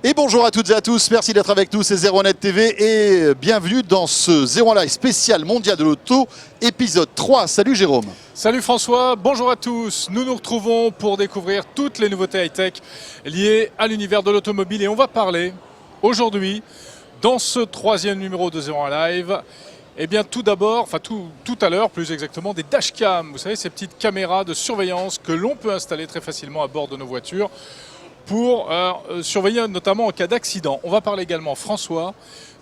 Et bonjour à toutes et à tous, merci d'être avec nous, c'est 01net TV et bienvenue dans ce 01 Live spécial mondial de l'auto, épisode 3. Salut Jérôme. Salut François, bonjour à tous. Nous nous retrouvons pour découvrir toutes les nouveautés high-tech liées à l'univers de l'automobile et on va parler aujourd'hui, dans ce troisième numéro de 01 Live, eh bien tout d'abord, tout à l'heure plus exactement, des dashcams. Vous savez, ces petites caméras de surveillance que l'on peut installer très facilement à bord de nos voitures pour surveiller notamment en cas d'accident. On va parler également, François,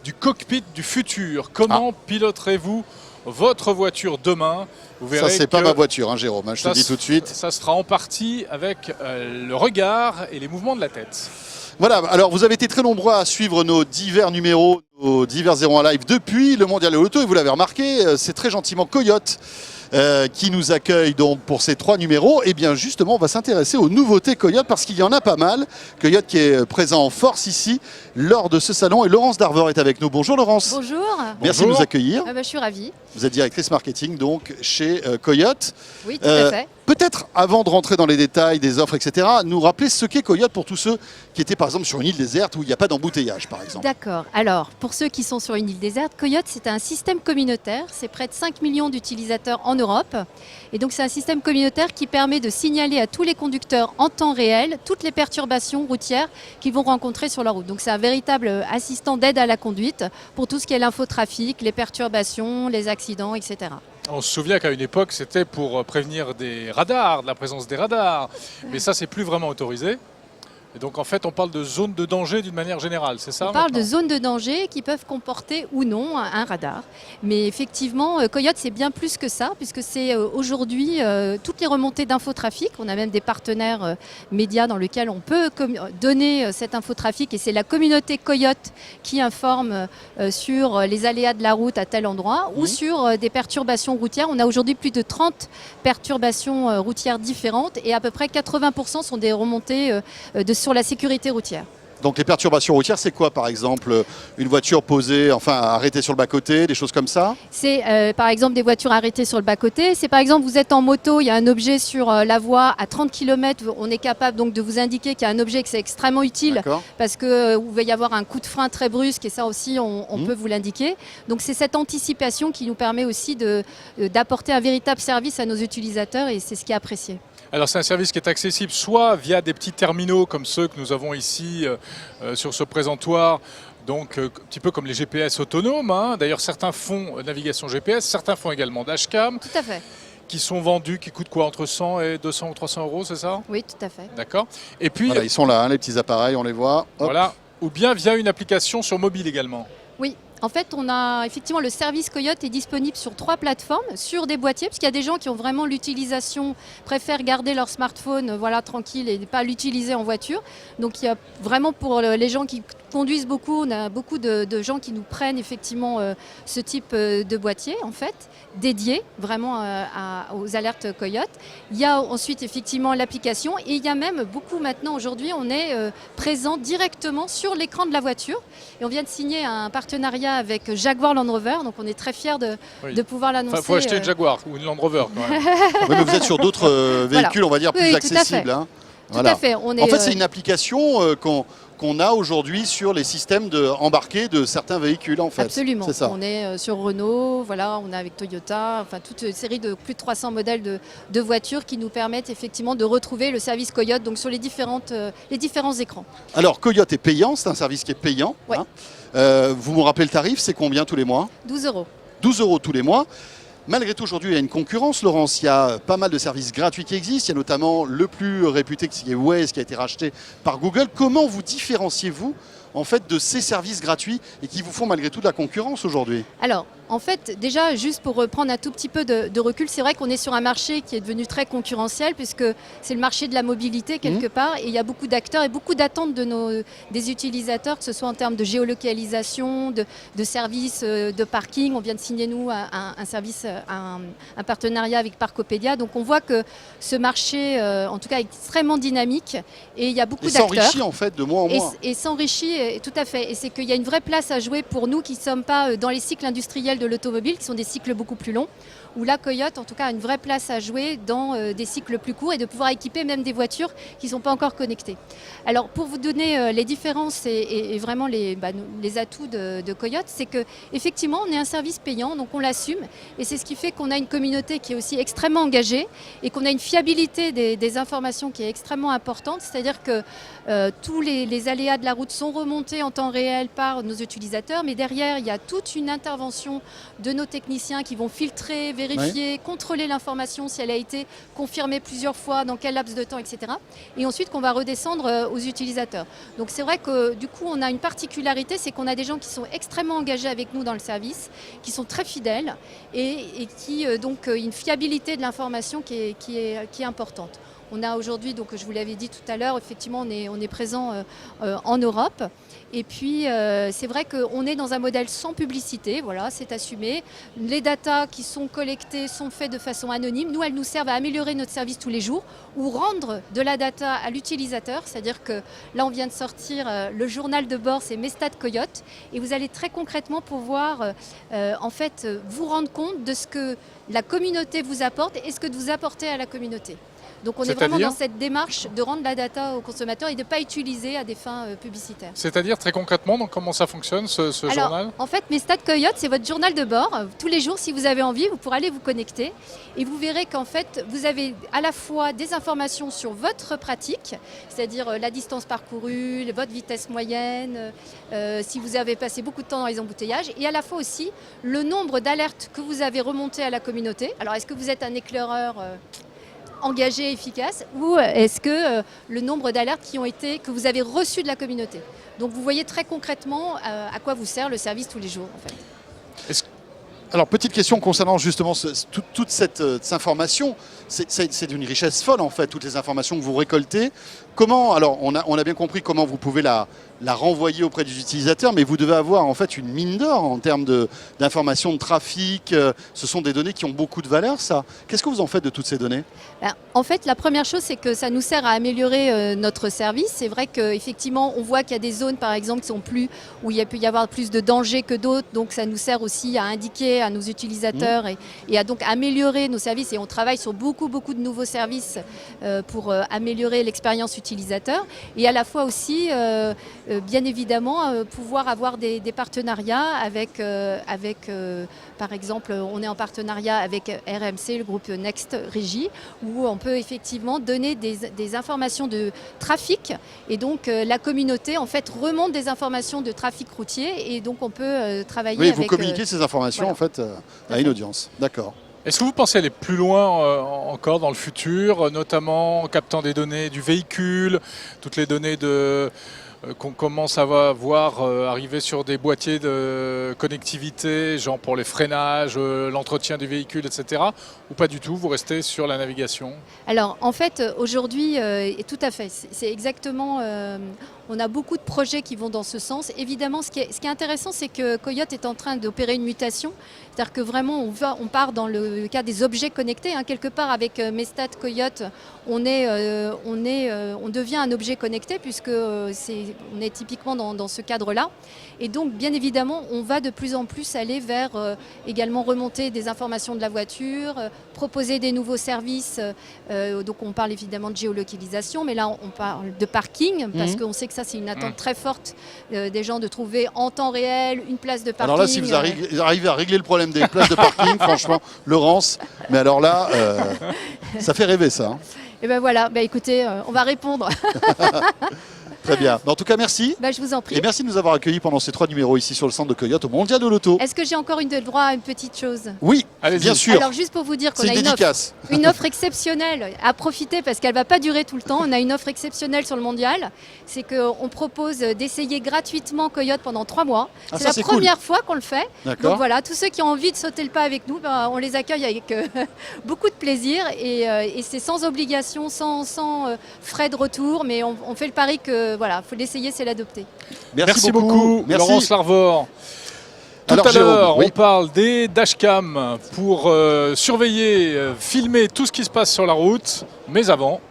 du cockpit du futur. Comment piloterez-vous votre voiture demain? Vous verrez ça, c'est pas ma voiture, hein, Jérôme, hein, je te le dis tout de suite. Ça sera en partie avec le regard et les mouvements de la tête. Voilà, alors vous avez été très nombreux à suivre nos divers numéros, nos divers 01 Live depuis le mondial de l'auto et vous l'avez remarqué, c'est très gentiment Coyote qui nous accueille donc pour ces 3 numéros. Et bien justement, on va s'intéresser aux nouveautés Coyote parce qu'il y en a pas mal. Coyote qui est présent en force ici lors de ce salon et Laurence Darvor est avec nous. Bonjour Laurence. Bonjour. Merci de nous accueillir. Je suis ravie. Vous êtes directrice marketing donc chez Coyote. Oui, tout à fait. Peut-être avant de rentrer dans les détails des offres, etc., nous rappeler ce qu'est Coyote pour tous ceux qui étaient par exemple sur une île déserte où il n'y a pas d'embouteillage par exemple. D'accord. Alors, pour ceux qui sont sur une île déserte, Coyote, c'est un système communautaire. C'est près de 5 millions d'utilisateurs en Europe. Et donc, c'est un système communautaire qui permet de signaler à tous les conducteurs en temps réel toutes les perturbations routières qu'ils vont rencontrer sur leur route. Donc, c'est un véritable assistant d'aide à la conduite pour tout ce qui est l'infotrafic, les perturbations, les accidents, etc. On se souvient qu'à une époque, c'était pour prévenir des radars, de la présence des radars. Mais ça, c'est plus vraiment autorisé. Et donc, en fait, on parle de zones de danger d'une manière générale, c'est ça? On parle de zones de danger qui peuvent comporter ou non un radar. Mais effectivement, Coyote, c'est bien plus que ça, puisque c'est aujourd'hui toutes les remontées d'infotrafic. On a même des partenaires médias dans lesquels on peut donner cet infotrafic. Et c'est la communauté Coyote qui informe sur les aléas de la route à tel endroit ou sur des perturbations routières. On a aujourd'hui plus de 30 perturbations routières différentes et à peu près 80% sont des remontées sur la sécurité routière. Donc les perturbations routières, c'est quoi par exemple? Une voiture posée, enfin arrêtée sur le bas-côté, des choses comme ça? C'est par exemple des voitures arrêtées sur le bas-côté. C'est par exemple, vous êtes en moto, il y a un objet sur la voie à 30 km, on est capable donc de vous indiquer qu'il y a un objet que c'est extrêmement utile parce que vous va y avoir un coup de frein très brusque et ça aussi on peut vous l'indiquer. Donc c'est cette anticipation qui nous permet aussi d'apporter un véritable service à nos utilisateurs et c'est ce qui est apprécié. Alors c'est un service qui est accessible soit via des petits terminaux comme ceux que nous avons ici sur ce présentoir, donc un petit peu comme les GPS autonomes. Hein. D'ailleurs certains font navigation GPS, certains font également dashcam. Tout à fait. Qui sont vendus, qui coûtent quoi, entre 100 et 200 ou 300 euros, c'est ça? Oui, tout à fait. D'accord. Et puis voilà, ils sont là, hein, les petits appareils, on les voit. Hop. Voilà. Ou bien via une application sur mobile également. Oui. En fait, on a effectivement le service Coyote est disponible sur 3 plateformes, sur des boîtiers, parce qu'il y a des gens qui ont vraiment l'utilisation, préfèrent garder leur smartphone tranquille et ne pas l'utiliser en voiture. Donc il y a vraiment pour les gens qui conduisent beaucoup, on a beaucoup de gens qui nous prennent effectivement ce type de boîtier en fait, dédié vraiment aux alertes Coyote. Il y a ensuite effectivement l'application et il y a même beaucoup maintenant aujourd'hui, on est présent directement sur l'écran de la voiture et on vient de signer un partenariat avec Jaguar Land Rover, donc on est très fiers de pouvoir l'annoncer. Il faut acheter une Jaguar ou une Land Rover quand même. Oui, mais vous êtes sur d'autres véhicules, on va dire, plus accessibles. Tout à fait. Tout à fait. En fait, c'est une application qu'on a aujourd'hui sur les systèmes embarqués de certains véhicules, en fait. Absolument. C'est ça. On est sur Renault, voilà, on est avec Toyota, enfin toute une série de plus de 300 modèles de voitures qui nous permettent effectivement de retrouver le service Coyote donc sur les différents écrans. Alors, Coyote est payant, c'est un service qui est payant. Ouais. Vous me rappelez le tarif, c'est combien tous les mois? 12 euros. 12 euros tous les mois. Malgré tout, aujourd'hui, il y a une concurrence, Laurence. Il y a pas mal de services gratuits qui existent. Il y a notamment le plus réputé qui est Waze, qui a été racheté par Google. Comment vous différenciez-vous en fait, de ces services gratuits et qui vous font malgré tout de la concurrence aujourd'hui? Alors, en fait, déjà, juste pour prendre un tout petit peu de recul, c'est vrai qu'on est sur un marché qui est devenu très concurrentiel puisque c'est le marché de la mobilité quelque part et il y a beaucoup d'acteurs et beaucoup d'attentes des utilisateurs, que ce soit en termes de géolocalisation, de services de parking. On vient de signer, nous, un service, un partenariat avec Parcopédia. Donc, on voit que ce marché, en tout cas, est extrêmement dynamique et il y a beaucoup d'acteurs. Et s'enrichit, en fait, de mois en mois. Et s'enrichit, tout à fait. Et c'est qu'il y a une vraie place à jouer pour nous qui ne sommes pas dans les cycles industriels de l'automobile, qui sont des cycles beaucoup plus longs. où la Coyote, en tout cas, a une vraie place à jouer dans des cycles plus courts et de pouvoir équiper même des voitures qui ne sont pas encore connectées. Alors, pour vous donner les différences et vraiment les atouts de Coyote, c'est qu'effectivement, on est un service payant, donc on l'assume. Et c'est ce qui fait qu'on a une communauté qui est aussi extrêmement engagée et qu'on a une fiabilité des informations qui est extrêmement importante. C'est-à-dire que tous les aléas de la route sont remontés en temps réel par nos utilisateurs, mais derrière, il y a toute une intervention de nos techniciens qui vont filtrer, vérifier, contrôler l'information si elle a été confirmée plusieurs fois, dans quel laps de temps, etc. Et ensuite qu'on va redescendre aux utilisateurs. Donc c'est vrai que du coup, on a une particularité, c'est qu'on a des gens qui sont extrêmement engagés avec nous dans le service, qui sont très fidèles et qui donc une fiabilité de l'information qui est importante. On a aujourd'hui, donc je vous l'avais dit tout à l'heure, effectivement on est présent en Europe. Et puis c'est vrai qu'on est dans un modèle sans publicité, voilà, c'est assumé. Les datas qui sont collectées sont faites de façon anonyme. Nous, elles nous servent à améliorer notre service tous les jours ou rendre de la data à l'utilisateur. C'est-à-dire que là, on vient de sortir le journal de bord, c'est mes stats Coyote. Et vous allez très concrètement pouvoir en fait vous rendre compte de ce que la communauté vous apporte et ce que vous apportez à la communauté. Donc on est vraiment dans cette démarche de rendre la data aux consommateurs et de ne pas utiliser à des fins publicitaires. C'est-à-dire très concrètement, donc comment ça fonctionne ce journal ? En fait, mes stats Coyote, c'est votre journal de bord. Tous les jours, si vous avez envie, vous pourrez aller vous connecter et vous verrez qu'en fait, vous avez à la fois des informations sur votre pratique, c'est-à-dire la distance parcourue, votre vitesse moyenne, si vous avez passé beaucoup de temps dans les embouteillages, et à la fois aussi le nombre d'alertes que vous avez remontées à la communauté. Alors, est-ce que vous êtes un éclaireur engagé, efficace, ou est-ce que le nombre d'alertes que vous avez reçues de la communauté. Donc vous voyez très concrètement à quoi vous sert le service tous les jours en fait. Alors petite question concernant justement toute cette information, c'est d'une richesse folle en fait, toutes les informations que vous récoltez. Comment, alors on a bien compris comment vous pouvez la renvoyer auprès des utilisateurs, mais vous devez avoir en fait une mine d'or en termes d'informations de trafic. Ce sont des données qui ont beaucoup de valeur, ça. Qu'est-ce que vous en faites de toutes ces données ? En fait, la première chose, c'est que ça nous sert à améliorer notre service. C'est vrai qu'effectivement, on voit qu'il y a des zones, par exemple, où il peut y avoir plus de dangers que d'autres. Donc, ça nous sert aussi à indiquer à nos utilisateurs et à donc améliorer nos services. Et on travaille sur beaucoup de nouveaux services pour améliorer l'expérience utilisateur. Et à la fois aussi, bien évidemment, pouvoir avoir des partenariats avec par exemple, on est en partenariat avec RMC, le groupe Next Régie, où on peut effectivement donner des informations de trafic. Et donc, la communauté, en fait, remonte des informations de trafic routier. Et donc, on peut travailler avec... Oui, vous communiquez ces informations, en fait, à une audience. D'accord. Est-ce que vous pensez aller plus loin encore dans le futur, notamment en captant des données du véhicule, toutes les données qu'on commence à voir arriver sur des boîtiers de connectivité, genre pour les freinages, l'entretien du véhicule, etc. Ou pas du tout, vous restez sur la navigation ? Alors en fait aujourd'hui, tout à fait, c'est exactement... on a beaucoup de projets qui vont dans ce sens. Évidemment, ce qui est intéressant, c'est que Coyote est en train d'opérer une mutation. C'est-à-dire que vraiment, on part dans le cas des objets connectés. Quelque part, avec Mestat Coyote, on devient un objet connecté puisque on est typiquement dans ce cadre-là. Et donc, bien évidemment, on va de plus en plus aller vers également remonter des informations de la voiture, proposer des nouveaux services. Donc, on parle évidemment de géolocalisation, mais là, on parle de parking parce qu'on sait que ça, c'est une attente très forte des gens de trouver en temps réel une place de parking. Alors là, si vous arrivez à régler le problème des places de parking, franchement, Laurence, mais alors là, ça fait rêver ça. Et ben voilà, écoutez, on va répondre. Très bien. En tout cas, merci. Je vous en prie. Et merci de nous avoir accueillis pendant ces 3 numéros ici sur le centre de Coyote au Mondial de l'Auto. Est-ce que j'ai encore le droit à une petite chose ? Oui, bien sûr. Alors juste pour vous dire qu'on a une offre exceptionnelle à profiter parce qu'elle ne va pas durer tout le temps. On a une offre exceptionnelle sur le Mondial. C'est qu'on propose d'essayer gratuitement Coyote pendant 3 mois. C'est la première fois qu'on le fait. Donc voilà, tous ceux qui ont envie de sauter le pas avec nous, on les accueille avec beaucoup de plaisir. Et c'est sans obligation, sans frais de retour. Mais on fait le pari que voilà, faut l'essayer, c'est l'adopter. Merci beaucoup. Laurence Larvor. Tout à l'heure, on parle des dashcams pour surveiller, filmer tout ce qui se passe sur la route. Mais avant,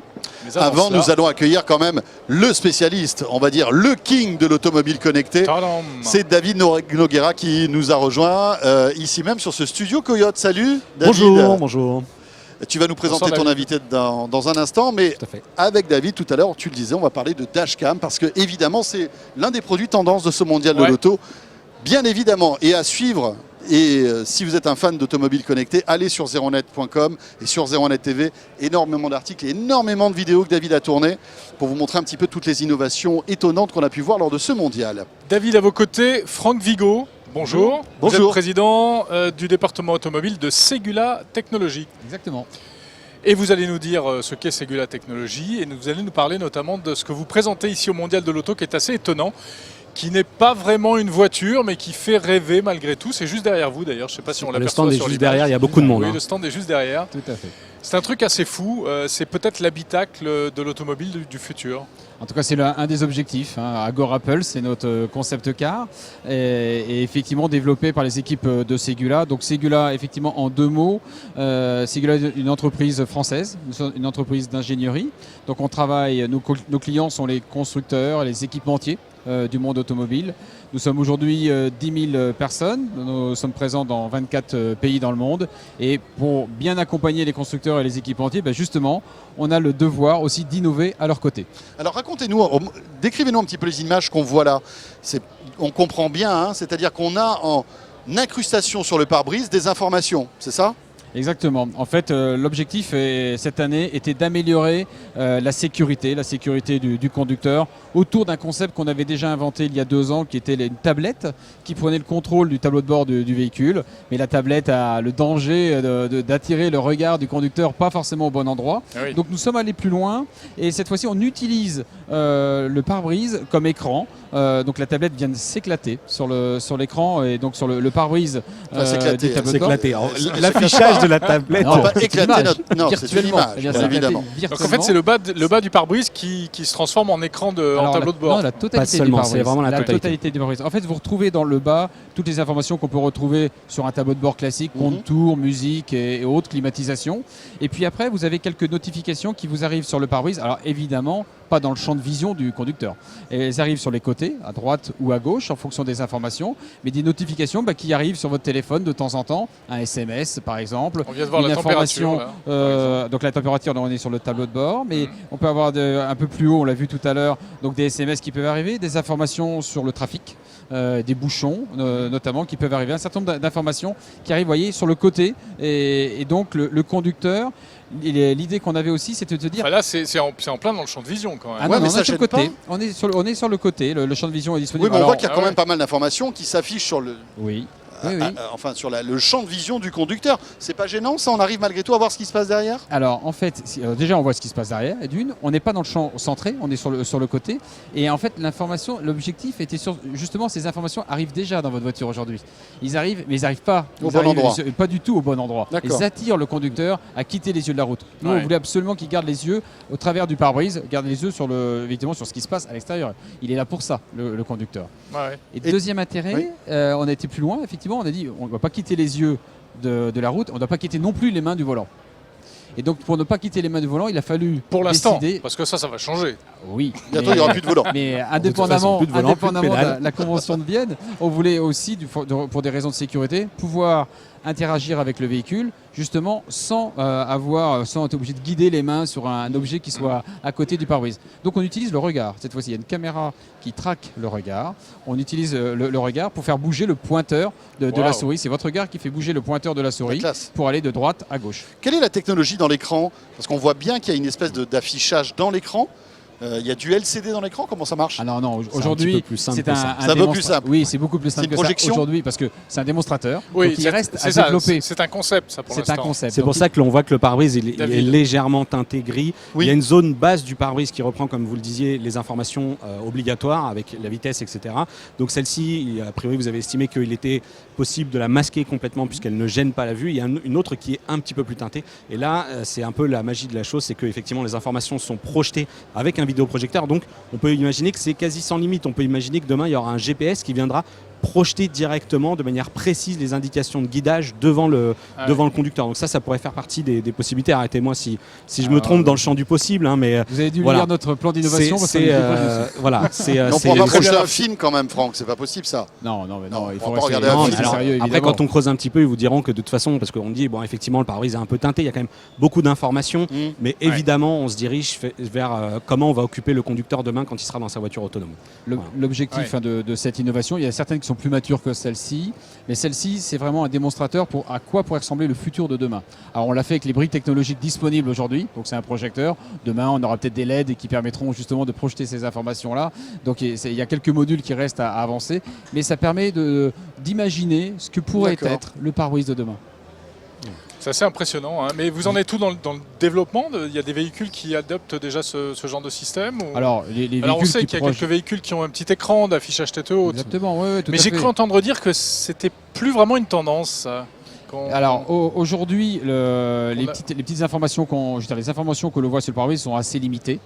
Mais avant Avant, cela- nous allons accueillir quand même le spécialiste, on va dire le king de l'automobile connectée. Tadam. C'est David Noguera qui nous a rejoint ici même sur ce studio Coyote. Salut David. Bonjour. Tu vas nous présenter Bonsoir, ton David. invité dans un instant, mais Tout à fait. avec David tout à l'heure, tu le disais, on va parler de Dashcam parce que évidemment c'est l'un des produits tendance de ce mondial de Ouais. l'auto, bien évidemment, et à suivre. Et si vous êtes un fan d'automobile connectée, allez sur zeronet.com et sur Zeronet TV, énormément d'articles et énormément de vidéos que David a tournées pour vous montrer un petit peu toutes les innovations étonnantes qu'on a pu voir lors de ce mondial. David, à vos côtés, Franck Vigo. Bonjour. Vous Bonjour. êtes président du département automobile de Segula Technologies. Exactement. Et vous allez nous dire ce qu'est Segula Technologies et vous allez nous parler notamment de ce que vous présentez ici au Mondial de l'Auto qui est assez étonnant, qui n'est pas vraiment une voiture mais qui fait rêver malgré tout. C'est juste derrière vous d'ailleurs, je ne sais pas si on Le l'aperçoit stand est sur juste l'image. derrière, il y a beaucoup de monde. Oui, hein. le stand est juste derrière. Tout à fait. C'est un truc assez fou, c'est peut-être l'habitacle de l'automobile du futur. En tout cas, c'est un des objectifs. Agora Pulse, c'est notre concept car et effectivement développé par les équipes de Segula. Donc Segula, effectivement, en deux mots, Segula est une entreprise française, une entreprise d'ingénierie. Donc on travaille, nos clients sont les constructeurs, les équipementiers du monde automobile. Nous sommes aujourd'hui 10 000 personnes, nous sommes présents dans 24 pays dans le monde et pour bien accompagner les constructeurs et les équipementiers, justement, on a le devoir aussi d'innover à leur côté. Alors racontez-nous, décrivez-nous un petit peu les images qu'on voit là. On comprend bien, hein, c'est-à-dire qu'on a en incrustation sur le pare-brise des informations, c'est ça ? Exactement. En fait, l'objectif cette année était d'améliorer la sécurité du conducteur autour d'un concept qu'on avait déjà inventé il y a 2 ans, qui était une tablette qui prenait le contrôle du tableau de bord du véhicule. Mais la tablette a le danger d'attirer le regard du conducteur pas forcément au bon endroit. Ah oui. Donc nous sommes allés plus loin et cette fois-ci on utilise le pare-brise comme écran. Donc la tablette vient de s'éclater sur l'écran et donc sur le pare-brise Enfin, s'éclater, du tableau C'est de bord. éclaté. Alors, l'affichage de la tablette. Non, pas c'est une éclater image. notre... Non, c'est une Virtuellement. image, Eh bien, bien c'est évidemment. éclaté Donc en fait, c'est le bas du pare-brise qui se transforme en écran en Alors, tableau de bord. Non, la totalité Pas seulement, du pare-brise. c'est vraiment la totalité. Du pare-brise. En fait, vous retrouvez dans le bas toutes les informations qu'on peut retrouver sur un tableau de bord classique, contour, musique et autres, climatisation. Et puis après, vous avez quelques notifications qui vous arrivent sur le pare-brise. Alors évidemment, pas dans le champ de vision du conducteur. Et elles arrivent sur les côtés, à droite ou à gauche, en fonction des informations, mais des notifications qui arrivent sur votre téléphone de temps en temps, un SMS par exemple. On vient de voir une la température. information, Là, donc la température, on est sur le tableau de bord, mais on peut avoir un peu plus haut, on l'a vu tout à l'heure, donc des SMS qui peuvent arriver, des informations sur le trafic, des bouchons notamment qui peuvent arriver, un certain nombre d'informations qui arrivent, voyez, sur le côté, et donc le conducteur. L'idée qu'on avait aussi, c'était de se dire. Là, c'est en plein dans le champ de vision quand même. Ah Ouais, non, mais on ça est sur le gêne côté. pas. On est sur le côté. Le champ de vision est Oui, disponible. mais on voit Alors, qu'il y a quand même pas mal d'informations qui s'affichent sur le... oui. Oui, oui. Enfin, sur le champ de vision du conducteur. C'est pas gênant, ça? On arrive malgré tout à voir ce qui se passe derrière? Alors en fait, déjà on voit ce qui se passe derrière, et d'une, on n'est pas dans le champ centré, on est sur le côté, et en fait l'objectif était justement ces informations arrivent déjà dans votre voiture aujourd'hui. Ils arrivent, mais ils n'arrivent pas Au bon endroit. pas du tout au bon endroit. D'accord. Ils attirent le conducteur à quitter les yeux de la route. Nous Ouais. on voulait absolument qu'il garde les yeux au travers du pare-brise, garde les yeux évidemment sur ce qui se passe à l'extérieur. Il est là pour ça, le conducteur. Ouais. Et deuxième intérêt, oui. on a été plus loin, effectivement, on a dit on ne va pas quitter les yeux de la route, on ne doit pas quitter non plus les mains du volant. Et donc pour ne pas quitter les mains du volant, il a fallu Pour l'instant, décider. parce que ça va changer. Oui. Bientôt, il n'y aura plus de volant. Mais toute façon, plus de volant, plus de indépendamment pédale. de la Convention de Vienne, on voulait aussi, pour des raisons de sécurité, pouvoir interagir avec le véhicule, justement sans être obligé de guider les mains sur un objet qui soit à côté du pare-brise. Donc on utilise le regard. Cette fois-ci, il y a une caméra qui traque le regard. On utilise le regard pour faire bouger le pointeur de la Wow. souris. C'est votre regard qui fait bouger le pointeur de la La souris classe. pour aller de droite à gauche. Quelle est la technologie dans l'écran? Parce qu'on voit bien qu'il y a une espèce d'affichage dans l'écran. Il y a du LCD dans l'écran, comment ça marche? Ah non, non, C'est un aujourd'hui, petit peu plus simple c'est que ça. un C'est un peu plus démonstra- simple. Oui, c'est beaucoup plus simple une que ça projection aujourd'hui parce que c'est un démonstrateur. Oui, donc il reste à c'est ça, développer. c'est un concept, ça, pour C'est un l'instant. concept. C'est pour Donc, ça que l'on voit que le pare-brise il est David. légèrement teinté gris. Oui. Il y a une zone basse du pare-brise qui reprend, comme vous le disiez, les informations obligatoires avec la vitesse, etc. Donc celle-ci, a priori, vous avez estimé qu'il était possible de la masquer complètement puisqu'elle ne gêne pas la vue. Il y a une autre qui est un petit peu plus teintée. Et là, c'est un peu la magie de la chose, c'est qu'effectivement les informations sont projetées avec un vidéoprojecteur. Donc on peut imaginer que c'est quasi sans limite. On peut imaginer que demain, il y aura un GPS qui viendra projeter directement de manière précise les indications de guidage devant le conducteur. Donc ça pourrait faire partie des possibilités. Arrêtez-moi si je me trompe dans le champ du possible, hein, mais vous avez dû voilà. lire notre plan d'innovation. Voilà, on ne pourra pas projeter un film quand même, Franck, c'est pas possible ça. Non, il il faut faut pas rester regarder un film. sérieux. Après, Évidemment. quand on creuse un petit peu, ils vous diront que de toute façon, parce qu'on dit, bon, effectivement, le pare-brise est un peu teinté, il y a quand même beaucoup d'informations, mais évidemment, on se dirige vers comment on va occuper le conducteur demain quand il sera dans sa voiture autonome. L'objectif de cette innovation, il y a certaines qui sont plus matures que celle-ci, mais celle-ci, c'est vraiment un démonstrateur à quoi pourrait ressembler le futur de demain. Alors, on l'a fait avec les briques technologiques disponibles aujourd'hui, donc c'est un projecteur. Demain, on aura peut-être des LED qui permettront justement de projeter ces informations-là. Donc, il y a quelques modules qui restent à avancer, mais ça permet d'imaginer ce que pourrait être le pare-brise de demain. C'est assez impressionnant, hein. Mais vous en êtes tout dans le développement Il y a des véhicules qui adoptent déjà ce genre de système ou... Alors, on sait qu'il y a quelques véhicules qui ont un petit écran d'affichage tête haute. Exactement, oui, tout à Mais fait. j'ai cru entendre dire que c'était plus vraiment une tendance, ça. Alors aujourd'hui, les petites informations les informations que l'on voit sur le pare-brise sont assez limitées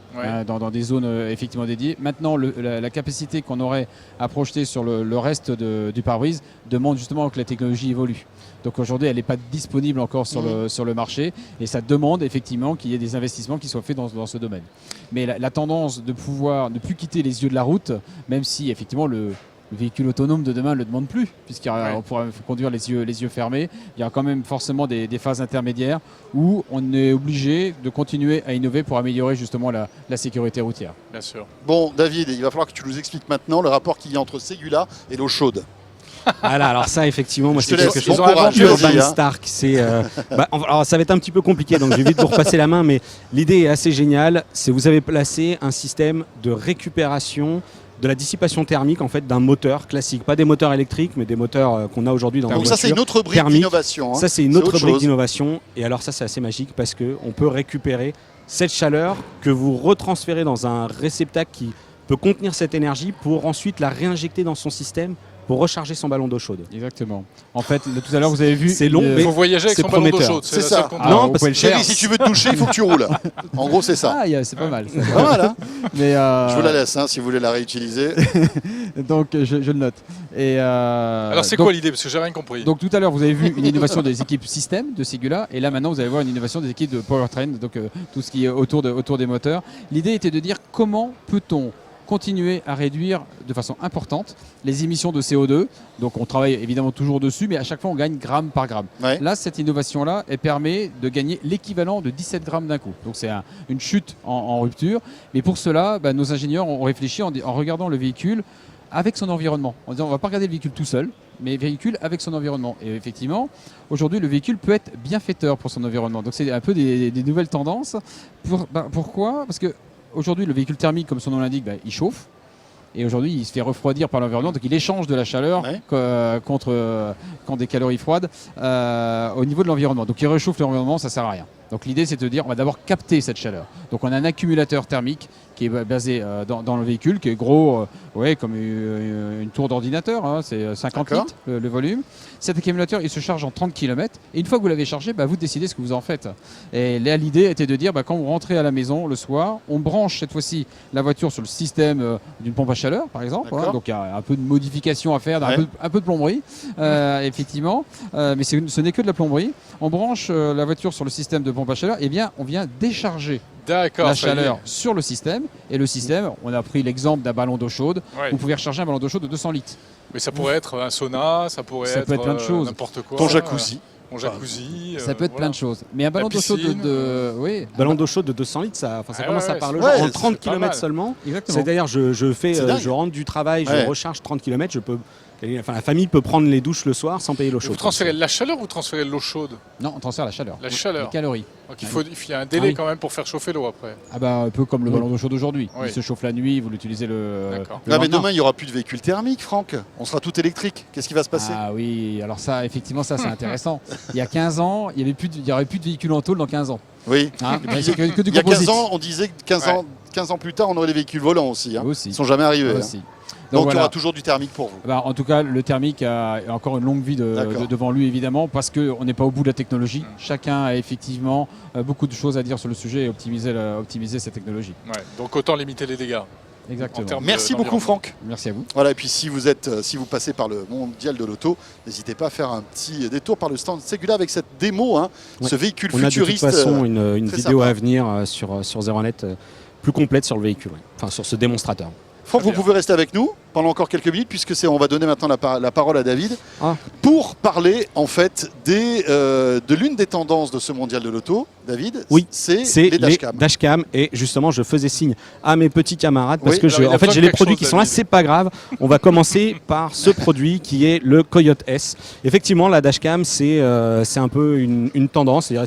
dans des zones effectivement dédiées. Maintenant, la capacité qu'on aurait à projeter sur le reste du pare-brise demande justement que la technologie évolue. Donc aujourd'hui, elle n'est pas disponible encore sur le marché et ça demande effectivement qu'il y ait des investissements qui soient faits dans ce domaine. Mais la tendance de pouvoir ne plus quitter les yeux de la route, même si effectivement le véhicule autonome de demain ne le demande plus, puisqu'on pourra conduire les yeux fermés. Il y aura quand même forcément des phases intermédiaires où on est obligé de continuer à innover pour améliorer justement la sécurité routière. Bien sûr. Bon, David, il va falloir que tu nous expliques maintenant le rapport qu'il y a entre Ségula et l'eau chaude. Voilà, alors ça, effectivement, moi, c'est Je te quelque laisse, chose bon courage, Urban vas-y, hein. Stark. Alors, ça va être un petit peu compliqué, donc je vais vite vous repasser la main, mais l'idée est assez géniale. C'est vous avez placé un système de récupération de la dissipation thermique en fait d'un moteur classique, pas des moteurs électriques, mais des moteurs qu'on a aujourd'hui dans nos Donc voitures. ça, c'est une autre brique thermiques. d'innovation. Hein. Ça, c'est une autre brique chose. d'innovation. Et alors ça, c'est assez magique parce qu'on peut récupérer cette chaleur que vous retransférez dans un réceptacle qui peut contenir cette énergie pour ensuite la réinjecter dans son système pour recharger son ballon d'eau chaude. Exactement. En fait, tout à l'heure, vous avez vu... C'est long, Il mais faut voyager avec c'est son ballon d'eau prometteur. chaude. C'est la ça. seule contrainte. Non, vous parce pouvez le faire. Chérie, si tu veux te doucher, il faut que tu roules. En gros, c'est ça. C'est pas mal. Voilà. Mais, Je vous la laisse hein, si vous voulez la réutiliser. donc, je le note. Et, Alors, c'est donc, quoi l'idée? Parce que j'ai rien compris. Donc tout à l'heure, vous avez vu une innovation des équipes système de Ségula, et là maintenant, vous allez voir une innovation des équipes de Powertrain, donc tout ce qui est autour des moteurs. L'idée était de dire comment peut-on continuer à réduire de façon importante les émissions de CO2. Donc on travaille évidemment toujours dessus, mais à chaque fois on gagne gramme par gramme. Ouais. Là, cette innovation-là, elle permet de gagner l'équivalent de 17 grammes d'un coup. Donc c'est une chute en rupture. Mais pour cela, nos ingénieurs ont réfléchi en regardant le véhicule avec son environnement. En disant on ne va pas regarder le véhicule tout seul, mais le véhicule avec son environnement. Et effectivement, aujourd'hui, le véhicule peut être bienfaiteur pour son environnement. Donc c'est un peu des nouvelles tendances. Pourquoi ? Parce que aujourd'hui, le véhicule thermique, comme son nom l'indique, il chauffe. Et aujourd'hui, il se fait refroidir par l'environnement. Donc il échange de la chaleur contre des calories froides au niveau de l'environnement. Donc il réchauffe l'environnement, ça ne sert à rien. Donc l'idée, c'est de dire on va d'abord capter cette chaleur. Donc on a un accumulateur thermique qui est basé dans le véhicule, qui est gros, comme une tour d'ordinateur, hein, c'est 50 litres le volume. Cet accumulateur, il se charge en 30 km. Et une fois que vous l'avez chargé, vous décidez ce que vous en faites. Et là, l'idée était de dire, quand vous rentrez à la maison le soir, on branche cette fois-ci la voiture sur le système d'une pompe à chaleur, par exemple. Hein, donc il y a un peu de modification à faire, un peu de plomberie, effectivement. Mais ce n'est que de la plomberie. On branche la voiture sur le système de pompe à chaleur, et bien on vient décharger la chaleur sur le système. Et le système, on a pris l'exemple d'un ballon d'eau chaude. Vous pouvez recharger un ballon d'eau chaude de 200 litres. Mais ça pourrait être un sauna, ça pourrait être plein de choses. N'importe quoi. Ton jacuzzi. Mon jacuzzi. Ça peut être plein de choses. Mais un ballon d'eau chaude ballon d'eau chaude de 200 litres, ça commence à parler ouais, en 30 km seulement. Exactement. C'est-à-dire, je rentre du travail, je recharge 30 km, la famille peut prendre les douches le soir sans payer l'eau chaude. Vous transférez la chaleur ou vous transférez l'eau chaude? Non, on transfère la chaleur. La chaleur. Les calories. Donc il y a un délai quand même pour faire chauffer l'eau après. Un peu comme le ballon d'eau chaude aujourd'hui. Il se chauffe la nuit, vous l'utilisez le mais demain, il n'y aura plus de véhicules thermiques, Franck. On sera tout électrique. Qu'est-ce qui va se passer? Ah oui, alors ça, effectivement, ça c'est intéressant. Il y a 15 ans, il n'y aurait plus de véhicules en tôle dans 15 ans. Oui. C'est que du il y a 15 composite. ans, on disait que 15 ans plus tard, on aurait des véhicules volants aussi. Ils ne sont jamais arrivés. Aussi. Donc il y aura toujours du thermique pour vous. En tout cas, le thermique a encore une longue vie devant lui, évidemment, parce qu'on n'est pas au bout de la technologie. Chacun a effectivement beaucoup de choses à dire sur le sujet et optimiser cette technologie. Donc autant limiter les dégâts. Exactement. termes Merci beaucoup d'environnement. Franck. Merci à vous. Voilà, et puis si vous passez par le mondial de l'auto, n'hésitez pas à faire un petit détour par le stand Segula avec cette démo, hein, Ouais. ce véhicule On a de toute futuriste. façon une très vidéo sympa. à venir sur Zeronet plus complète sur le véhicule, ouais. Enfin sur ce démonstrateur. Franck, Très vous bien. pouvez rester avec nous pendant encore quelques minutes puisque on va donner maintenant la parole à David Ah. pour parler en fait de l'une des tendances de ce mondial de l'auto. David, Oui, c'est C'est les dashcams. dashcams et justement je faisais signe à mes petits camarades parce Oui, que alors il a en fait besoin j'ai de les quelque produits chose, qui sont là, David. c'est pas grave. On va commencer par ce produit qui est le Coyote S. Effectivement la dashcam c'est un peu une tendance, c'est-à-dire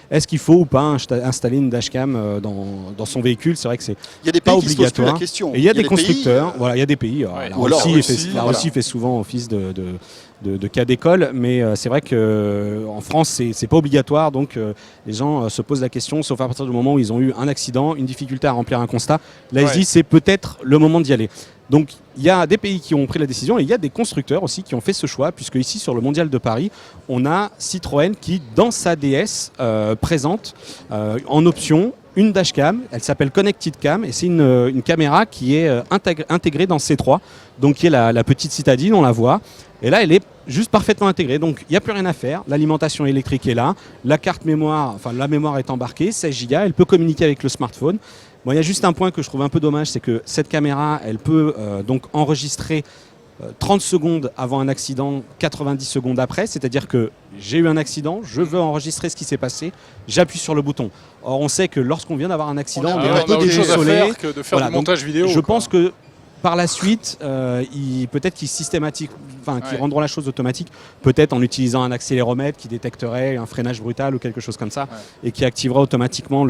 est-ce qu'il faut ou pas installer une dashcam dans son véhicule. C'est vrai que c'est Il y a des pas pays qui se posent plus la obligatoire. question. Et il y a des pays, constructeurs, voilà, il y a des pays. Ouais. La Ou alors Russie, Russie, la voilà. Russie fait souvent office de cas d'école, mais c'est vrai qu'en France, c'est pas obligatoire, donc les gens se posent la question, sauf à partir du moment où ils ont eu un accident, une difficulté à remplir un constat. Là, ils se Ouais. disent c'est peut-être le moment d'y aller. Donc il y a des pays qui ont pris la décision et il y a des constructeurs aussi qui ont fait ce choix, puisque ici sur le Mondial de Paris, on a Citroën qui, dans sa DS, présente en option une dashcam. Elle s'appelle Connected Cam et c'est une caméra qui est intégrée dans C3, donc qui est la petite citadine, on la voit. Et là, elle est juste parfaitement intégrée, donc il n'y a plus rien à faire. L'alimentation électrique est là, la carte mémoire, enfin la mémoire est embarquée, 16 Go, elle peut communiquer avec le smartphone. Bon, il y a juste un point que je trouve un peu dommage, c'est que cette caméra, elle peut donc enregistrer 30 secondes avant un accident, 90 secondes après, c'est-à-dire que j'ai eu un accident, je veux enregistrer ce qui s'est passé, j'appuie sur le bouton. Or, on sait que lorsqu'on vient d'avoir un accident, on est on un a peu autre chose à déboussolé. faire que de faire Voilà, du montage vidéo. Je quoi. pense que par la suite, peut-être qu'ils Ouais. rendront la chose automatique, peut-être en utilisant un accéléromètre qui détecterait un freinage brutal ou quelque chose comme ça, et qui activera automatiquement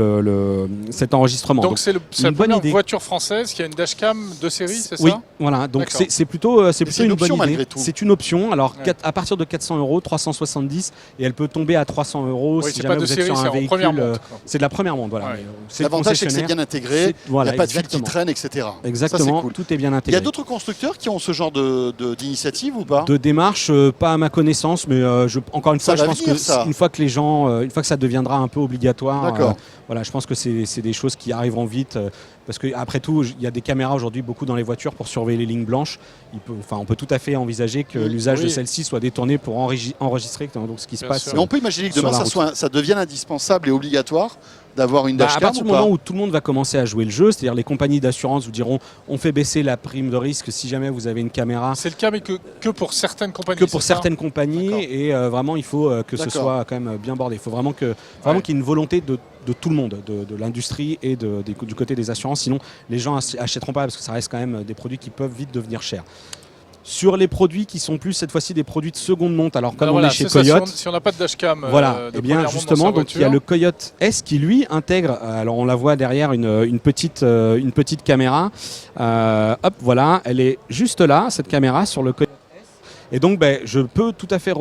cet enregistrement. Donc c'est la une bonne première idée. voiture française qui a une dashcam de série, c'est Oui, ça? voilà. Donc D'accord. c'est plutôt c'est une une option bonne malgré idée. tout. C'est une option. Alors Ouais. à partir de 400 €, 370, et elle peut tomber à 300 € Oui, si c'est jamais pas de vous êtes série, sur c'est un en véhicule. première montre. quoi. C'est de la première montre, voilà. Ouais. Mais, c'est le L'avantage, c'est que c'est concessionnaire. bien intégré, il Voilà, n'y a pas de fil qui exactement. traîne, etc. Exactement, Ça, c'est cool. tout est bien Il y intégré. a d'autres constructeurs qui ont ce genre d'initiative ou pas? De démarche, pas à ma connaissance, mais encore une Ça fois, je va pense venir, que ça. une fois que ça deviendra un peu obligatoire, D'accord. voilà, je pense que c'est des choses qui arriveront vite, parce que après tout, il y a des caméras aujourd'hui beaucoup dans les voitures pour surveiller les lignes blanches. On peut tout à fait envisager que l'usage Oui. de celle-ci soit détourné pour enregistrer donc ce qui se Bien passe. sûr. Mais on peut imaginer que sur demain, la ça devienne indispensable et obligatoire d'avoir une À dashcam partir ou du pas? moment où tout le monde va commencer à jouer le jeu, c'est-à-dire les compagnies d'assurance vous diront on fait baisser la prime de risque si jamais vous avez une caméra. C'est le cas, mais que pour certaines compagnies. Que pour c'est ça certaines compagnies, D'accord. et vraiment il faut que ce D'accord. soit quand même bien bordé. Il faut vraiment qu'il Ouais. y ait une volonté de tout le monde, de l'industrie et du côté des assurances. Sinon les gens achèteront pas parce que ça reste quand même des produits qui peuvent vite devenir chers. Sur les produits qui sont plus cette fois-ci des produits de seconde monte, alors comme Ah, on voilà, est chez c'est ça, Coyote, si on n'a pas de dashcam, voilà, de et bien première montre dans justement, sa donc il y a voiture, le Coyote S qui lui intègre, alors on la voit derrière une petite caméra, hop voilà, elle est juste là, cette caméra sur le Coyote S, et donc je peux tout à fait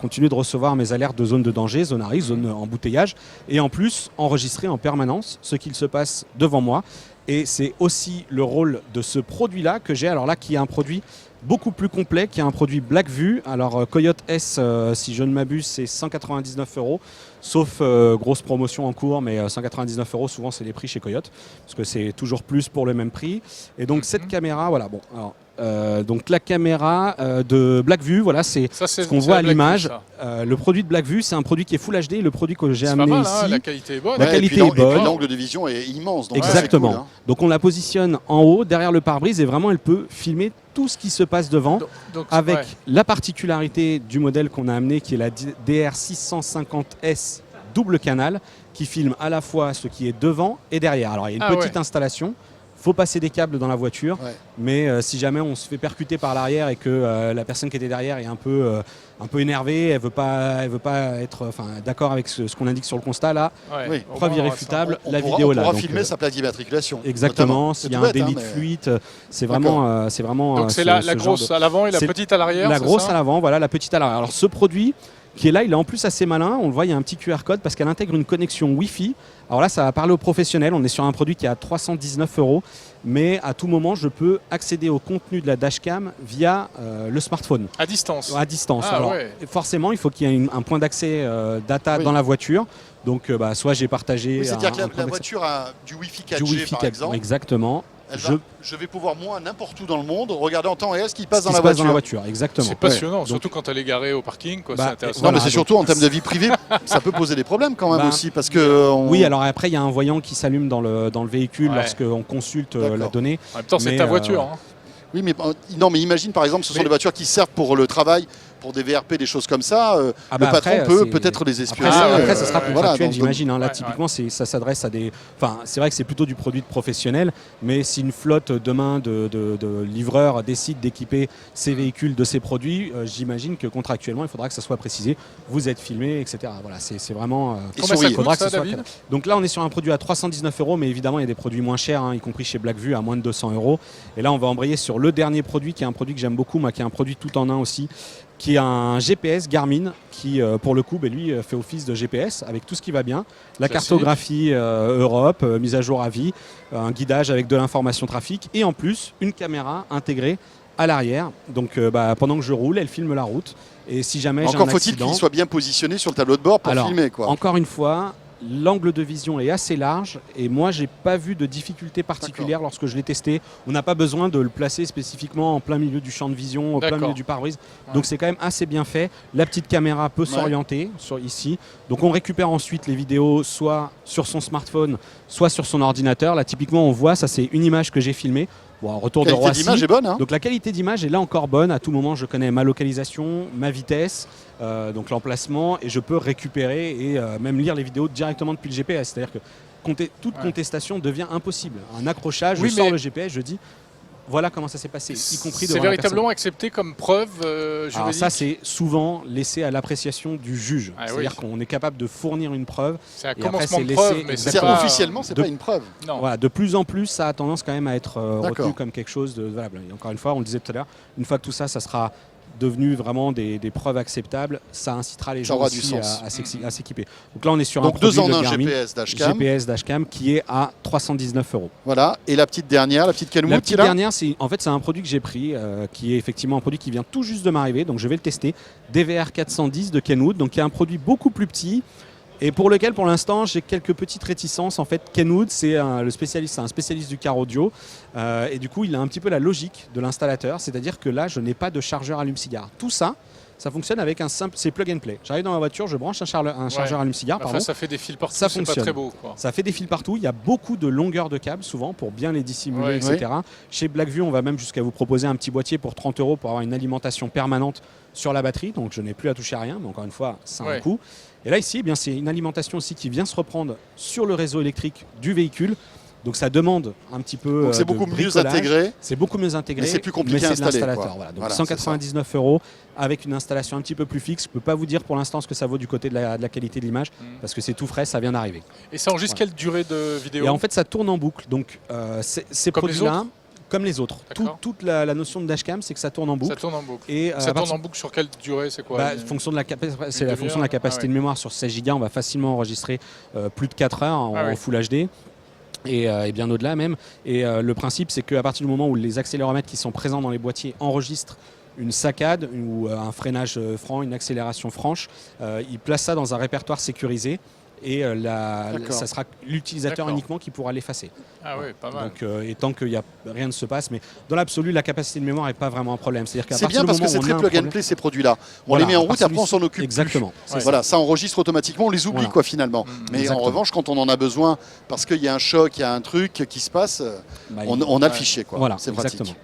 continuer de recevoir mes alertes de zone de danger, zone à risque, zone embouteillage, et en plus enregistrer en permanence ce qu'il se passe devant moi, et c'est aussi le rôle de ce produit-là que j'ai, alors là qui est un produit beaucoup plus complet, qui est un produit Blackview. Alors Coyote S, si je ne m'abuse, c'est 199 €, sauf grosse promotion en cours, mais 199 € souvent c'est les prix chez Coyote, parce que c'est toujours plus pour le même prix. Et donc cette caméra, voilà, bon, alors, donc la caméra de Blackview, voilà, c'est ça, c'est ce qu'on c'est voit la à Blackview, l'image. ça. Le produit de Blackview, c'est un produit qui est Full HD, le produit que j'ai C'est pas amené mal, hein, ici. la qualité est bonne. La Ouais, qualité et puis est bonne. Et puis l'angle de vision est immense. Donc ça, c'est Exactement. cool, hein. Donc on la positionne en haut, derrière le pare-brise, et vraiment elle peut filmer tout ce qui se passe devant, Donc, avec ouais. la particularité du modèle qu'on a amené, qui est la DR650S double canal, qui filme à la fois ce qui est devant et derrière. Alors il y a une petite installation, faut passer des câbles dans la voiture, Ouais. mais si jamais on se fait percuter par l'arrière et que la personne qui était derrière est un peu énervée, elle veut pas être d'accord avec ce qu'on indique sur le constat là. Ouais, Oui. au Preuve moins, irréfutable, On la pourra- vidéo on là. pourra donc, filmer sa plaque d'immatriculation. exactement, notamment. s'il C'est y a tout un bête, délit hein, de mais- fuite, c'est vraiment Donc c'est la ce genre grosse de- à l'avant et la c'est petite à l'arrière. la c'est grosse ça à l'avant, voilà, la petite à l'arrière. Alors ce produit qui est là, il est en plus assez malin. On le voit, il y a un petit QR code parce qu'elle intègre une connexion Wi-Fi. Alors là, ça va parler aux professionnels. On est sur un produit qui est à 319 €, mais à tout moment, je peux accéder au contenu de la dashcam via le smartphone, À distance. à distance. Ah, Alors ouais. forcément, il faut qu'il y ait un point d'accès data Oui. dans la voiture. Donc soit j'ai partagé Oui, c'est-à-dire un que la point d'accès voiture a du Wi-Fi 4G du Wi-Fi par 4G, exemple. exactement. Je vais pouvoir, moi, n'importe où dans le monde, regarder en temps réel ce qui passe ce dans qui la se passe voiture. dans la voiture, exactement. C'est passionnant, Donc- surtout quand elle est garée au parking. Quoi, Bah, c'est intéressant. Non, mais Voilà, c'est donc- surtout en termes de vie privée, ça peut poser des problèmes quand même Bah, aussi, parce que... Oui, alors après, il y a un voyant qui s'allume dans le véhicule Ouais. lorsqu'on consulte D'accord. la donnée. En même temps, c'est mais, ta voiture. Hein. Oui, mais non, mais imagine par exemple, ce sont Mais- des voitures qui servent pour le travail, pour des VRP, des choses comme ça. Ah Le bah patron après, peut c'est- peut-être les espionner. Après, ça sera ouais, contractuel, voilà, j'imagine. Là, Ouais, typiquement, ça s'adresse à des. Enfin, c'est vrai que c'est plutôt du produit de professionnel, mais si une flotte demain de livreurs décide d'équiper ces véhicules de ces produits, j'imagine que contractuellement, il faudra que ça soit précisé. Vous êtes filmé, etc. Voilà, c'est vraiment. Et Combien ça sourire. coûte, faudra que ça, ce soit David? cadré. Donc là, on est sur un produit à 319 €, mais évidemment, il y a des produits moins chers, hein, y compris chez Blackview à moins de 200 €. Et là, on va embrayer sur le dernier produit, qui est un produit que j'aime beaucoup, moi, qui est un produit tout en un aussi, qui est un GPS Garmin, qui, pour le coup, lui, fait office de GPS avec tout ce qui va bien. La Classique. cartographie Europe, mise à jour à vie, un guidage avec de l'information trafic, et en plus, une caméra intégrée à l'arrière. Donc, pendant que je roule, elle filme la route. Et si jamais j'ai un Encore faut-il accident... qu'il soit bien positionné sur le tableau de bord pour Alors, filmer, quoi. Encore une fois, l'angle de vision est assez large et moi j'ai pas vu de difficulté particulière lorsque je l'ai testé. On n'a pas besoin de le placer spécifiquement en plein milieu du champ de vision, au plein D'accord. milieu du pare-brise. Ouais. Donc c'est quand même assez bien fait. La petite caméra peut s'orienter sur ici. Donc on récupère ensuite les vidéos soit sur son smartphone, soit sur son ordinateur. Là typiquement on voit, ça c'est une image que j'ai filmée. Bon, un retour La de qualité Roissy. d'image est bonne, hein. Donc la qualité d'image est là encore bonne. À tout moment, je connais ma localisation, ma vitesse, donc l'emplacement, et je peux récupérer et même lire les vidéos directement depuis le GPS. C'est-à-dire que toute Ouais. contestation devient impossible. Un accrochage, Oui, je sors mais- le GPS, je dis voilà comment ça s'est passé, y compris C'est devant la véritablement accepté comme preuve personne. Alors juridique. ça, c'est souvent laissé à l'appréciation du juge. Ah oui. C'est-à-dire qu'on est capable de fournir une preuve. C'est un et après, commencement c'est de laissé preuve, mais c'est C'est-à-dire pas... officiellement, c'est de- pas une preuve. Non. Voilà, de plus en plus, ça a tendance quand même à être D'accord. retenu comme quelque chose de valable. Et encore une fois, on le disait tout à l'heure, une fois que tout ça, ça sera devenu vraiment des preuves acceptables, ça incitera les Ça gens aura aussi du sens. à s'équiper. Donc là, on est sur un Donc 2 produit en de 1 Garmin, GPS dashcam. GPS dashcam qui est à 319 €. Voilà. Et la petite dernière, la petite Kenwood La qui petite est là. dernière, c'est un produit que j'ai pris, qui est effectivement un produit qui vient tout juste de m'arriver, donc je vais le tester. DVR 410 de Kenwood, donc qui est un produit beaucoup plus petit. Et pour lequel, pour l'instant, j'ai quelques petites réticences. En fait, Kenwood, c'est un spécialiste du car audio. Et du coup, il a un petit peu la logique de l'installateur. C'est-à-dire que là, je n'ai pas de chargeur allume-cigare. Tout ça, ça fonctionne avec un simple... C'est plug and play. J'arrive dans ma voiture, je branche un chargeur allume-cigare. Enfin, ça fait des fils partout, Ça c'est pas fonctionne. très beau. Quoi. Ça fait des fils partout. Il y a beaucoup de longueurs de câbles, souvent, pour bien les dissimuler, Ouais. etc. Chez Blackview, on va même jusqu'à vous proposer un petit boîtier pour 30 € pour avoir une alimentation permanente sur la batterie. Donc, je n'ai plus à toucher à rien. Mais encore une fois, ça a un Ouais. coût. Et là, ici, eh bien, c'est une alimentation aussi qui vient se reprendre sur le réseau électrique du véhicule. Donc, ça demande un petit peu Donc c'est de beaucoup mieux bricolage. intégré. C'est beaucoup mieux intégré. Mais c'est plus compliqué mais à c'est de installer, l'installateur, quoi. voilà. Donc Voilà, 199 € avec une installation un petit peu plus fixe. Je ne peux pas vous dire pour l'instant ce que ça vaut du côté de la qualité de l'image parce que c'est tout frais, ça vient d'arriver. Et ça enregistre quelle durée de vidéo? Et en fait, ça tourne en boucle. Donc, ces Comme les produits-là, autres comme les autres, D'accord. toute la notion de dashcam, c'est que ça tourne en boucle. Ça tourne en boucle. Et Ça tourne en boucle sur quelle durée? C'est quoi? fonction de la c'est une la fonction de la demi-heure? capacité Ah ouais. de mémoire sur 16 Go. On va facilement enregistrer plus de 4 heures en Ah ouais. Full HD. Et bien au-delà même. Et le principe, c'est qu'à partir du moment où les accéléromètres qui sont présents dans les boîtiers enregistrent une saccade ou un freinage franc, une accélération franche, ils placent ça dans un répertoire sécurisé et D'accord. ça sera l'utilisateur D'accord. uniquement qui pourra l'effacer. Ah oui, pas mal. Donc, et tant que rien ne se passe, mais dans l'absolu, la capacité de mémoire n'est pas vraiment un problème. C'est-à-dire qu'à C'est partir bien du parce que moment c'est où on très a un plug and problème- play ces produits-là. On Voilà, les met en à route, partir après on du- s'en occupe plus. Exactement. c'est Ouais. ça. Voilà, ça enregistre automatiquement, on les oublie Voilà. quoi finalement. Mais Exactement. en revanche, quand on en a besoin, parce qu'il y a un choc, il y a un truc qui se passe, Bah, on a le Ouais. fichier quoi. Voilà, C'est pratique. exactement.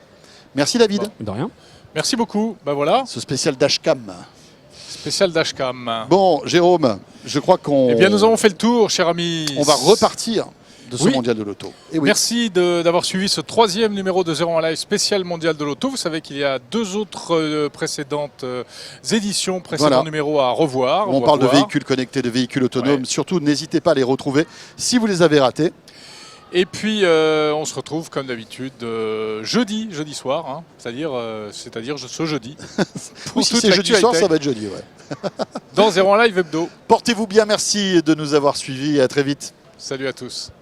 Merci David. De rien. Merci beaucoup. Bah voilà, Ce spécial dashcam. spécial dashcam. Bon, Jérôme, je crois qu'on Eh bien, nous avons fait le tour, cher ami. on va repartir de ce Oui. mondial de l'auto. Et oui. Merci d'avoir suivi ce 3e numéro de 01 Live spécial mondial de l'auto. Vous savez qu'il y a 2 autres précédentes éditions, précédents Voilà. numéros à revoir. On va parle de voir. véhicules connectés, de véhicules autonomes. Ouais. Surtout, n'hésitez pas à les retrouver si vous les avez ratés. Et puis, on se retrouve comme d'habitude jeudi soir, hein, c'est-à-dire ce jeudi. Ou si toute c'est jeudi l'actu soir, high-tech ça va être jeudi. Ouais. dans 01 Live Hebdo. Portez-vous bien, merci de nous avoir suivis et à très vite. Salut à tous.